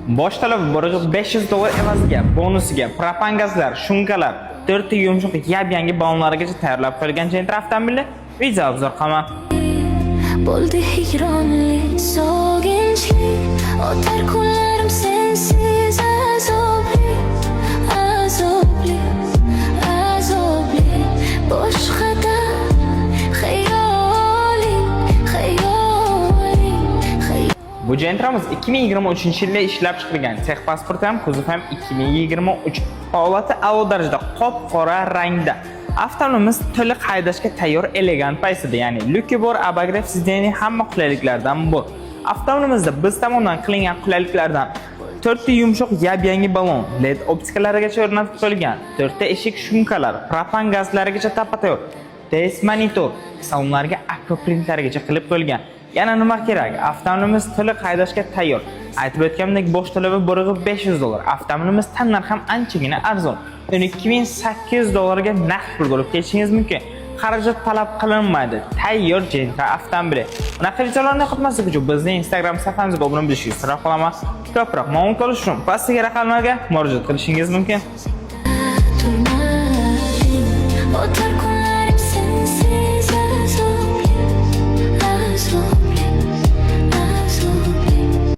Bosh talabi borig'i $500 evaziga, bonusiga, propan gazlar, shumkalar, 4 ta yumshoq yab-yangi ballonlargacha tayyorlab qo'yilgan Gentra avtomobili video obzor qilaman. Bo'ldi hijronli, sog'inchli, o'tar kunlarim sensiz azobli, azobli, azobli, boshqada xayoling, xayoling, xayoling. Bu Gentramiz 2023-yilda ishlab chiqarilgan. Tex pasporti ham, kuzovi ham 2023. Holati a'lo darajada qop-qora rangda. Avtomobilimiz to'liq haydashga tayyor elegant paysida, ya'ni lyuki bor, abagrev sizdeni hamma qulayliklardan bor. Avtomobilimizda biz tomonidan qilingan qulayliklardan 4 ta yumshoq yab-yangi ballon, LED optikalarigacha o'rnatib qo'yilgan, 4 ta eshik shumkalar, propan gazlarigacha tapa-tayyor, test monitor, salonlarga akvaprintlargacha qilib qo'yilgan. Yana nima kerak? Avtomobilimiz to'liq haydashga tayyor. Aytib o'tganimdek, bosh talabi borig'i $500. Avtomobilimiz tan narxi ham anchagina arzon. $2800 ga naqd pul bo'lib ketishingiz mumkin. Xarajat talab qilinmaydi. Tayyor Gentra avtomobili. Bunaqa videolarni yoqmaslik uchun bizning Instagram sahifamizga obuna bo'lishingizni so'rab qolaman. Ko'proq ma'lumot olish uchun pastdagi raqamlarga murojaat qilishingiz mumkin.